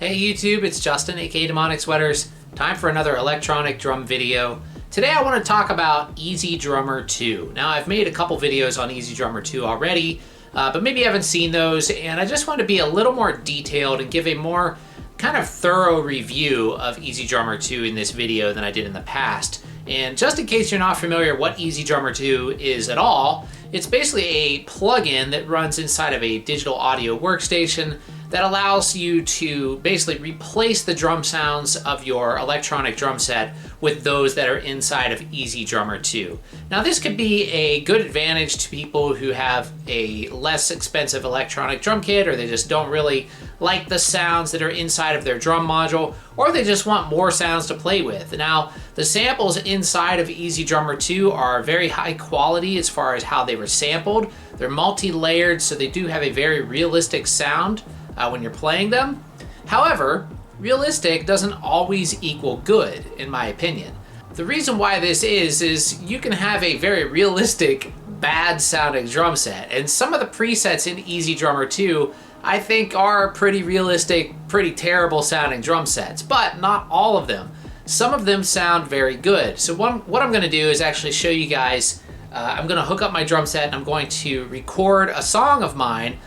Hey YouTube, it's Justin, aka demonicsweaters. Time for another electronic drum video. Today I want to talk about EZdrummer 2. Now I've made a couple videos on EZdrummer 2 already, but maybe you haven't seen those, and I just want to be a little more detailed and give a more kind of thorough review of EZdrummer 2 in this video than I did in the past. And just in case you're not familiar what EZdrummer 2 is at all, it's basically a plugin that runs inside of a digital audio workstation that allows you to basically replace the drum sounds of your electronic drum set with those that are inside of EZdrummer 2. Now this could be a good advantage to people who have a less expensive electronic drum kit, or they just don't really like the sounds that are inside of their drum module, or they just want more sounds to play with. Now the samples inside of EZdrummer 2 are very high quality as far as how they were sampled. They're multi-layered, so they do have a very realistic sound when you're playing them. However, realistic doesn't always equal good, in my opinion. The reason why this is you can have a very realistic, bad sounding drum set, and some of the presets in EZdrummer 2 I think are pretty realistic, pretty terrible sounding drum sets, but not all of them. Some of them sound very good. So what I'm gonna do is actually show you guys, I'm gonna hook up my drum set and I'm going to record a song of mine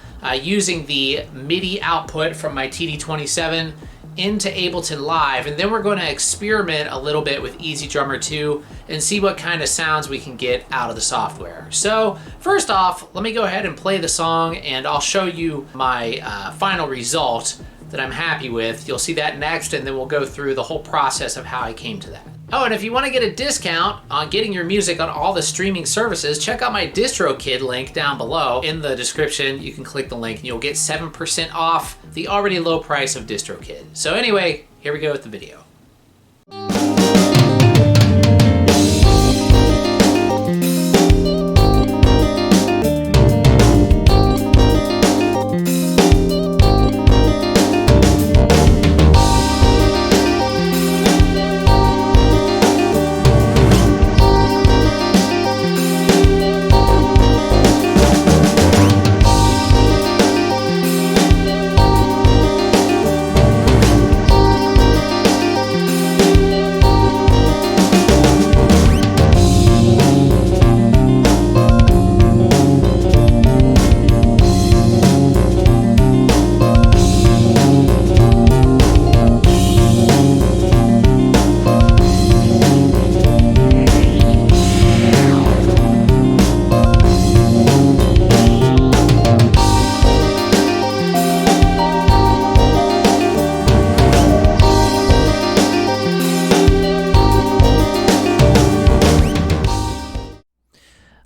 using the MIDI output from my TD27 into Ableton Live, and then we're going to experiment a little bit with EZdrummer 2 and see what kind of sounds we can get out of the software. So first off, let me go ahead and play the song and I'll show you my final result that I'm happy with. You'll see that next, and then we'll go through the whole process of how I came to that. Oh, and if you want to get a discount on getting your music on all the streaming services, check out my DistroKid link down below in the description. You can click the link and you'll get 7% off the already low price of DistroKid. So anyway, here we go with the video.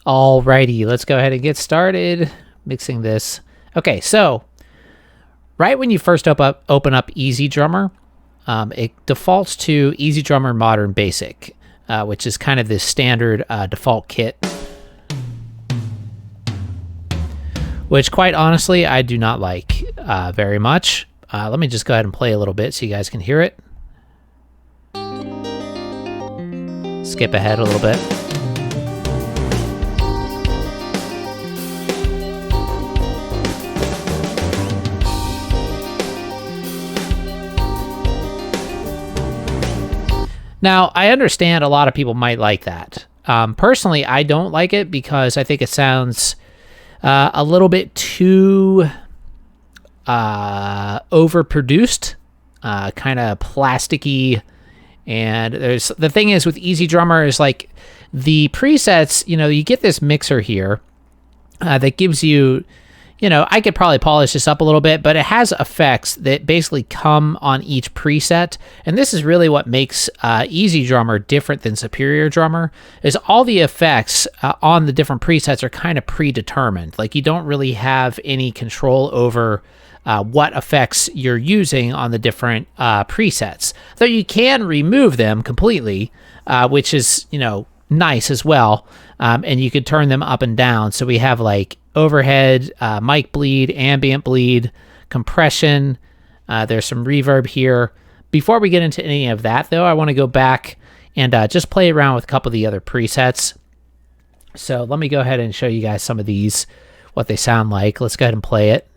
Alrighty, let's go ahead and get started mixing this. Okay, so right when you first open up EZdrummer, it defaults to EZdrummer Modern Basic, which is kind of this standard default kit, which quite honestly I do not like very much. Let me just go ahead and play a little bit so you guys can hear it. Skip ahead a little bit. Now, I understand a lot of people might like that. Personally, I don't like it because I think it sounds a little bit too overproduced, kind of plasticky. And the thing is with EZdrummer is like the presets, you know, you get this mixer here that gives you, you know, I could probably polish this up a little bit, but it has effects that basically come on each preset. And this is really what makes EZdrummer different than Superior Drummer, is all the effects on the different presets are kind of predetermined. Like you don't really have any control over what effects you're using on the different presets. Though you can remove them completely, which is, you know, nice as well. And you could turn them up and down. So we have like overhead, mic bleed, ambient bleed, compression. There's some reverb here. Before we get into any of that, though, I want to go back and just play around with a couple of the other presets. So let me go ahead and show you guys some of these, what they sound like. Let's go ahead and play it.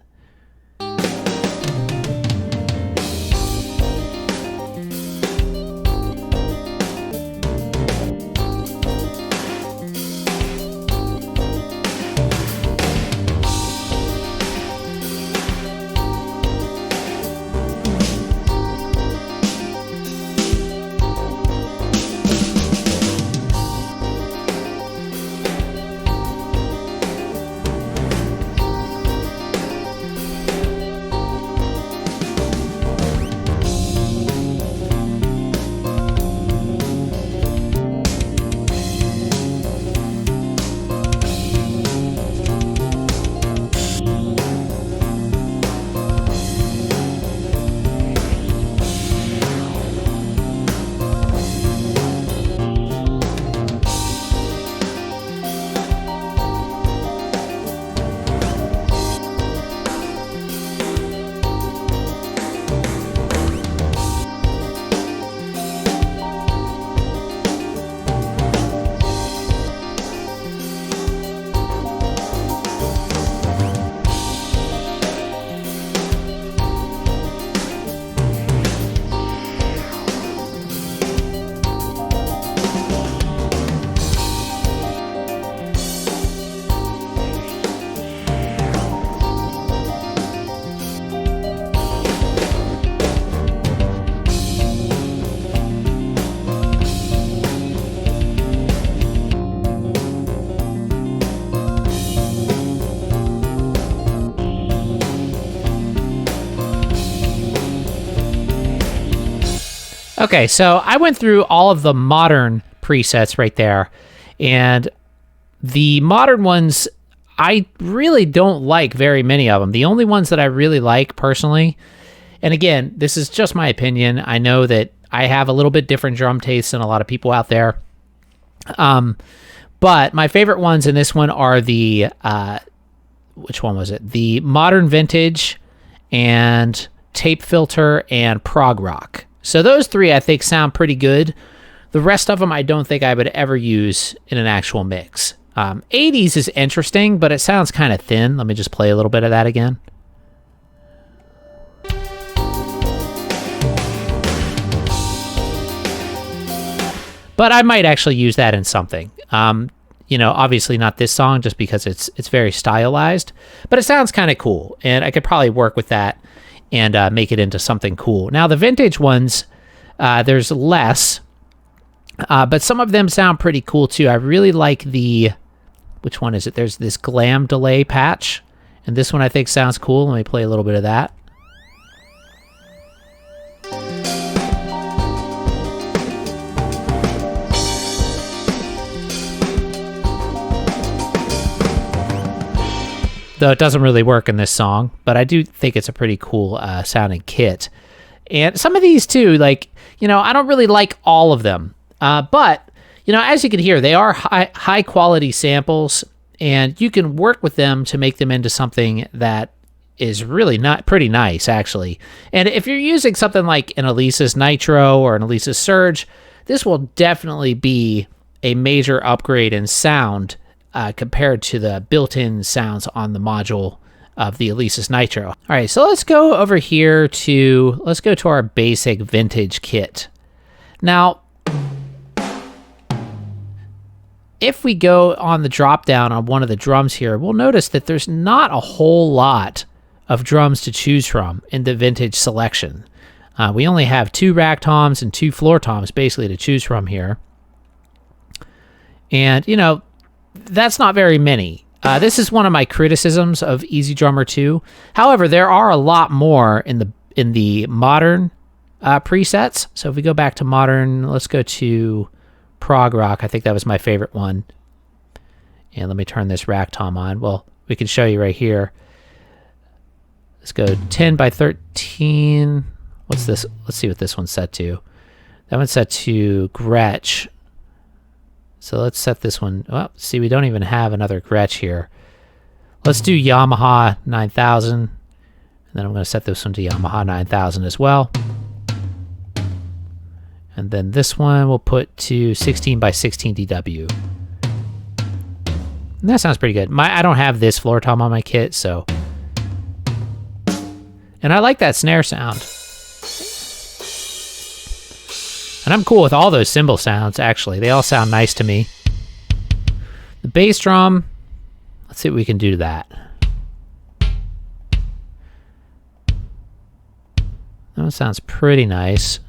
Okay, so I went through all of the modern presets right there, and the modern ones, I really don't like very many of them. The only ones that I really like personally, and again, this is just my opinion. I know that I have a little bit different drum tastes than a lot of people out there. But my favorite ones in this one are the, which one was it? The Modern Vintage and Tape Filter and Prog Rock. So those three I think sound pretty good. The rest of them I don't think I would ever use in an actual mix. 80s is interesting, but it sounds kind of thin. Let me just play a little bit of that again. But I might actually use that in something. You know, obviously not this song just because it's very stylized, but it sounds kind of cool, and I could probably work with that and make it into something cool. Now, the vintage ones, there's less, but some of them sound pretty cool too. I really like the, which one is it? There's this glam delay patch, and this one I think sounds cool. Let me play a little bit of that. Though it doesn't really work in this song, but I do think it's a pretty cool sounding kit. And some of these too, like, you know, I don't really like all of them, but, you know, as you can hear, they are high quality samples, and you can work with them to make them into something that is really not pretty nice, actually. And if you're using something like an Alesis Nitro or an Alesis Surge, this will definitely be a major upgrade in sound compared to the built-in sounds on the module of the Alesis Nitro. All right, so let's go over here to, let's go to our basic vintage kit. Now, if we go on the drop down on one of the drums here, we'll notice that there's not a whole lot of drums to choose from in the vintage selection. We only have 2 rack toms and 2 floor toms basically to choose from here. And, you know, that's not very many. This is one of my criticisms of EZdrummer 2. However, there are a lot more in the modern presets. So if we go back to modern, let's go to Prog Rock. I think that was my favorite one. And let me turn this rack tom on. Well, we can show you right here. Let's go 10 by 13. What's this? Let's see what this one's set to. That one's set to Gretsch. So let's set this one. Well, see, we don't even have another Gretsch here. Let's do Yamaha 9000. And then I'm going to set this one to Yamaha 9000 as well. And then this one we'll put to 16 by 16 DW. And that sounds pretty good. I don't have this floor tom on my kit, so. And I like that snare sound. And I'm cool with all those cymbal sounds, actually. They all sound nice to me. The bass drum, let's see what we can do to that. That one sounds pretty nice.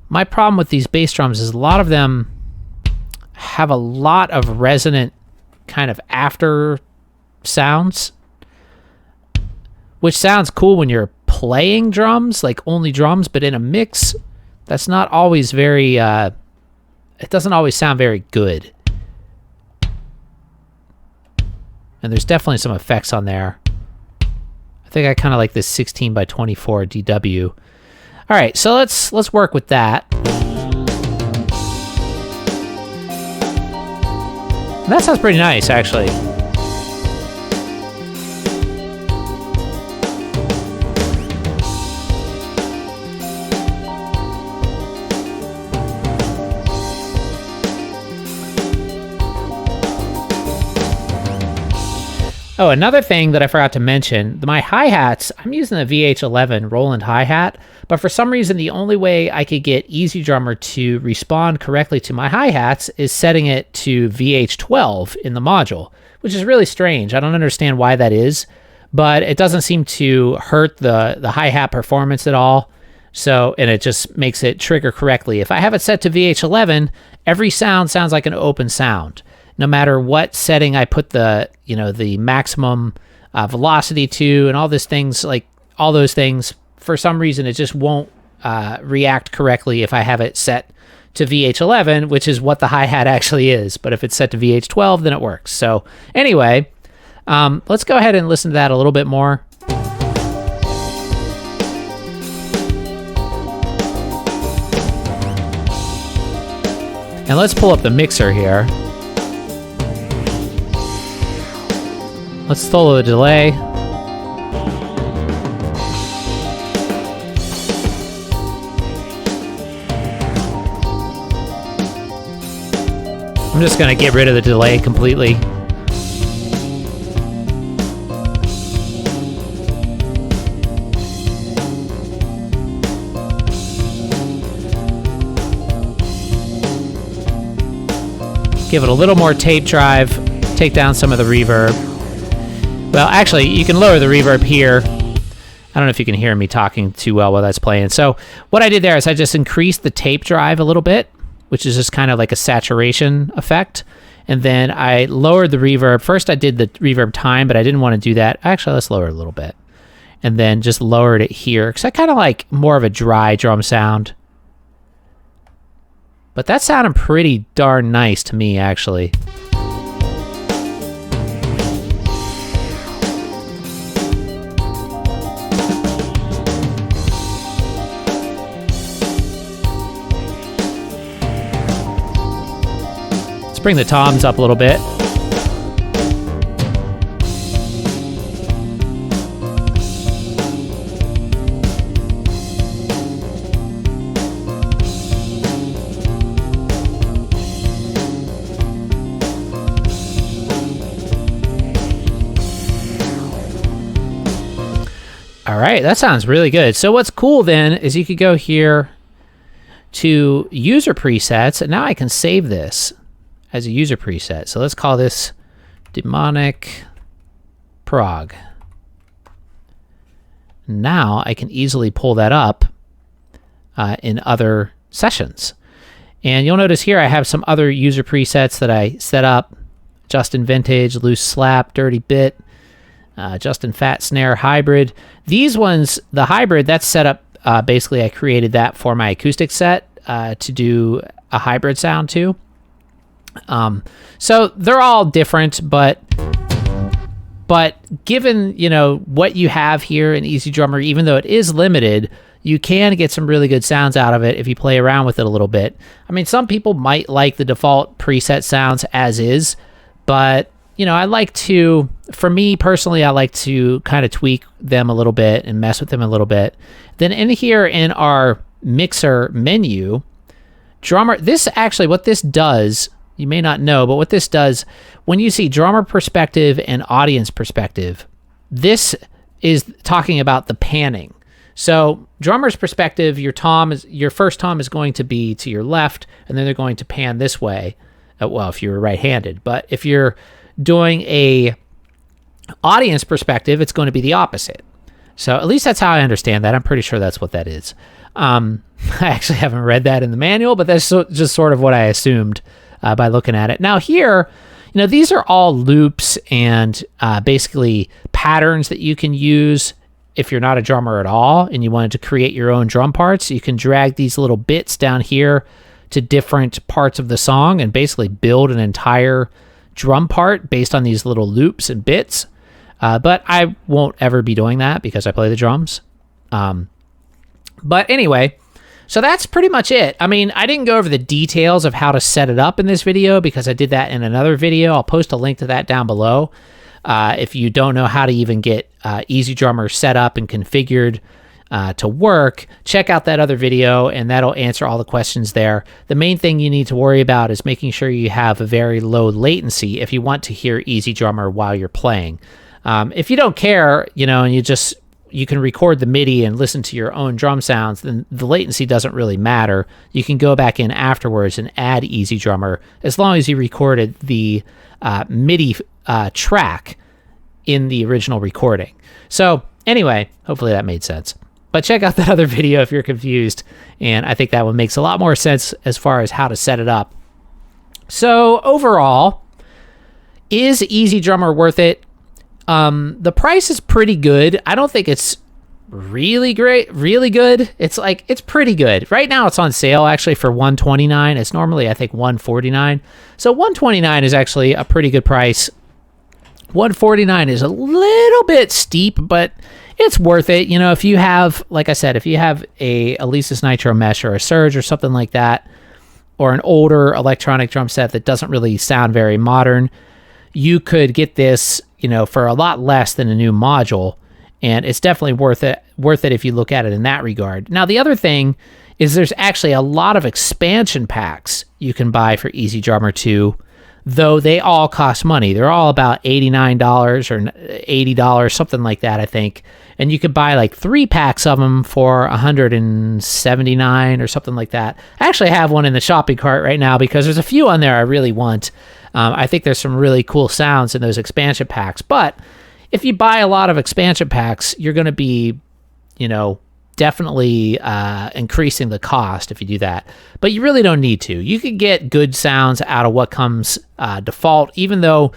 My problem with these bass drums is a lot of them have a lot of resonant kind of after sounds, which sounds cool when you're playing drums, like only drums, but in a mix, that's not always very, it doesn't always sound very good. And there's definitely some effects on there. I think I kind of like this 16 by 24 DW. All right, so let's work with that. And that sounds pretty nice, actually. Oh, another thing that I forgot to mention, my hi-hats, I'm using the VH11 Roland hi-hat, but for some reason the only way I could get EZdrummer to respond correctly to my hi-hats is setting it to VH12 in the module, which is really strange. I don't understand why that is, but it doesn't seem to hurt the hi-hat performance at all. So, and it just makes it trigger correctly. If I have it set to VH11, every sound sounds like an open sound. No matter what setting I put the maximum velocity to and all these things, like all those things, for some reason, it just won't react correctly if I have it set to VH11, which is what the hi-hat actually is. But if it's set to VH12, then it works. So anyway, let's go ahead and listen to that a little bit more. And let's pull up the mixer here. Let's solo the delay. I'm just gonna get rid of the delay completely. Give it a little more tape drive, take down some of the reverb. Well, actually, you can lower the reverb here. I don't know if you can hear me talking too well while that's playing. So what I did there is I just increased the tape drive a little bit, which is just kind of like a saturation effect. And then I lowered the reverb. First, I did the reverb time, but I didn't want to do that. Actually, let's lower it a little bit. And then just lowered it here, because I kind of like more of a dry drum sound. But that sounded pretty darn nice to me, actually. Let's bring the toms up a little bit. All right, that sounds really good. So what's cool then is you could go here to user presets, and now I can save this as a user preset. So let's call this demonic prog. Now I can easily pull that up in other sessions. And you'll notice here I have some other user presets that I set up. Justin Vintage, Loose Slap, Dirty Bit, Justin Fat Snare, Hybrid. These ones, the Hybrid, that's set up, basically I created that for my acoustic set to do a hybrid sound too. So they're all different, but given, you know, what you have here in EZdrummer, even though it is limited, you can get some really good sounds out of it if you play around with it a little bit. I mean, some people might like the default preset sounds as is, but you know, I like to, for me personally, I like to kind of tweak them a little bit and mess with them a little bit. Then in here in our mixer menu, drummer, this actually, what this does, you may not know, but what this does, when you see drummer perspective and audience perspective, this is talking about the panning. So drummer's perspective, your first tom is going to be to your left, and then they're going to pan this way. Well, if you're right-handed, but if you're doing a audience perspective, it's going to be the opposite. So at least that's how I understand that. I'm pretty sure that's what that is. I actually haven't read that in the manual, but that's just sort of what I assumed by looking at it. Now here, you know, these are all loops and basically patterns that you can use if you're not a drummer at all and you wanted to create your own drum parts. You can drag these little bits down here to different parts of the song and basically build an entire drum part based on these little loops and bits. But I won't ever be doing that because I play the drums. But anyway, so that's pretty much it. I mean, I didn't go over the details of how to set it up in this video because I did that in another video. I'll post a link to that down below. If you don't know how to even get EZdrummer set up and configured to work, check out that other video and that'll answer all the questions there. The main thing you need to worry about is making sure you have a very low latency if you want to hear EZdrummer while you're playing. If you don't care, you know, and you can record the MIDI and listen to your own drum sounds, then the latency doesn't really matter. You can go back in afterwards and add EZdrummer as long as you recorded the MIDI track in the original recording. So anyway, hopefully that made sense. But check out that other video if you're confused, and I think that one makes a lot more sense as far as how to set it up. So overall, is EZdrummer worth it? The price is pretty good. I don't think it's really great, really good. It's like, it's pretty good. Right now it's on sale actually for $129. It's normally, I think, $149. So $129 is actually a pretty good price. $149 is a little bit steep, but it's worth it. You know, if you have, like I said, if you have a Alesis Nitro mesh or a Surge or something like that, or an older electronic drum set that doesn't really sound very modern, you could get this, you know, for a lot less than a new module. And it's definitely worth it if you look at it in that regard. Now, the other thing is there's actually a lot of expansion packs you can buy for EZdrummer 2, though they all cost money. They're all about $89 or $80, something like that, I think. And you could buy like 3 packs of them for $179 or something like that. I actually have one in the shopping cart right now because there's a few on there I really want. I think there's some really cool sounds in those expansion packs, but if you buy a lot of expansion packs, you're going to be, you know, definitely increasing the cost if you do that. But you really don't need to. You can get good sounds out of what comes default, even though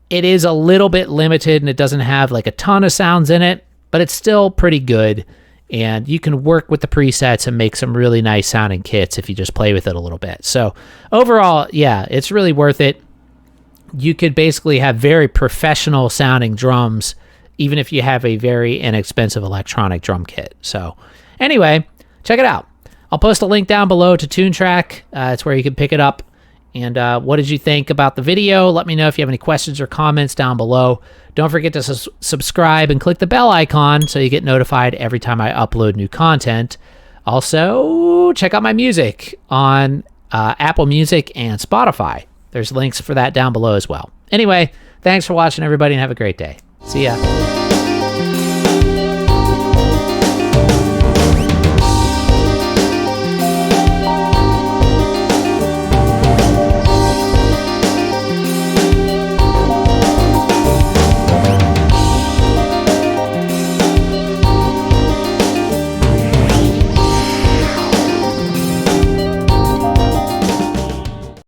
it is a little bit limited and it doesn't have like a ton of sounds in it, but it's still pretty good. And you can work with the presets and make some really nice sounding kits if you just play with it a little bit. So overall, yeah, it's really worth it. You could basically have very professional sounding drums, even if you have a very inexpensive electronic drum kit. So anyway, check it out. I'll post a link down below to TuneTrack. It's where you can pick it up. And what did you think about the video? Let me know if you have any questions or comments down below. Don't forget to subscribe and click the bell icon so you get notified every time I upload new content. Also, check out my music on Apple Music and Spotify. There's links for that down below as well. Anyway, thanks for watching, everybody, and have a great day. See ya.